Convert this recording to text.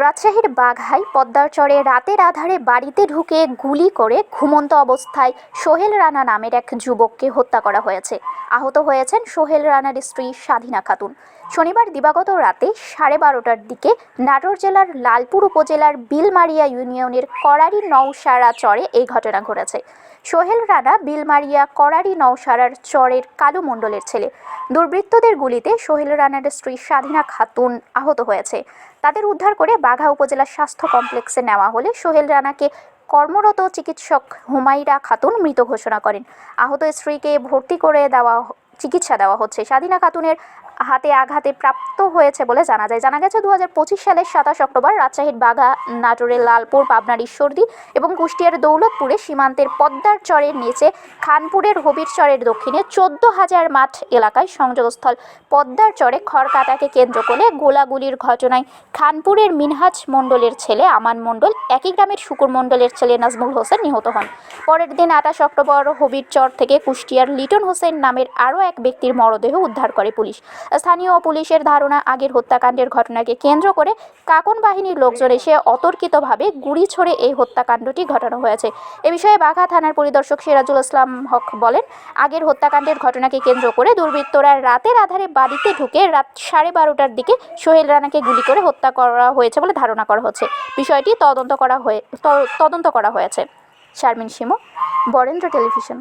রাজশাহীর বাঘায় পদ্মার চরে রাতের আধারে বাড়িতে ঢুকে গুলি করে ঘুমন্ত অবস্থায় সোহেল রানা নামের এক যুবককে হত্যা করা হয়েছে। আহত হয়েছেন সোহেল রানার স্ত্রী স্বাধীনা খাতুন। শনিবার দিবাগত রাতে 12:30টার দিকে নাটোর জেলার লালপুর উপজেলার বিলমারিয়া ইউনিয়নের করারি নওশারা চরে এই ঘটনা ঘটেছে। সোহেল রানা বিলমারিয়া করারি নওশারার চরের কালু মণ্ডলের ছেলে। দুর্বৃত্তদের গুলিতে সোহেল রানার স্ত্রী স্বাধীনা খাতুন আহত হয়েছে। তাদের উদ্ধার করে বাঘা উপজেলা স্বাস্থ্য কমপ্লেক্সে নেওয়া হলে সোহেল রানাকে কর্মরত চিকিৎসক হুমাইরা খাতুন মৃত ঘোষণা করেন। আহত স্ত্রীকে ভর্তি করে চিকিৎসা দেওয়া হচ্ছে। স্বাধীনা খাতুনের হাতে আঘাতে প্রাপ্ত হয়েছে বলে জানা গেছে 2025 সালের 27 অক্টোবর রাজশাহীর বাঘা, নাটোরের লালপুর, পাবনার ঈশ্বরদী এবং কুষ্টিয়ার দৌলতপুরে সীমান্তের পদ্মার চরের নিচে খানপুরের হবির চরের দক্ষিণে 14,000 মাঠ এলাকায় সংযোগস্থল পদ্মার চরে খড়কাটাকে কেন্দ্র করে গোলাগুলির ঘটনায় খানপুরের মিনহাজ মণ্ডলের ছেলে আমান মণ্ডল, একই গ্রামের শুকুর মণ্ডলের ছেলে নাজমুল হোসেন নিহত হন। পরের দিন 28 অক্টোবর হবির চর থেকে কুষ্টিয়ার লিটন হোসেন নামের আরও এক ব্যক্তির মরদেহ উদ্ধার করে পুলিশ। স্থানীয় পুলিশের ধারণা, আগের হত্যাকাণ্ডের ঘটনাকে কেন্দ্র করে কাকন বাহিনীর লোকজন এসে অতর্কিতভাবে গুলি ছড়ে এই হত্যাকাণ্ডটি ঘটানো হয়েছে। এ বিষয়ে বাঘা থানার পরিদর্শক সিরাজুল ইসলাম হক বলেন, আগের হত্যাকাণ্ডের ঘটনাকে কেন্দ্র করে দুর্বৃত্তরা রাতের আধারে বাড়িতে ঢুকে রাত 12:30টার দিকে সোহেল রানাকে গুলি করে হত্যা করা হয়েছে বলে ধারণা করা হচ্ছে। বিষয়টি তদন্ত করা হয়েছে। শারমিন শিমু, বরেন্দ্র টেলিভিশন।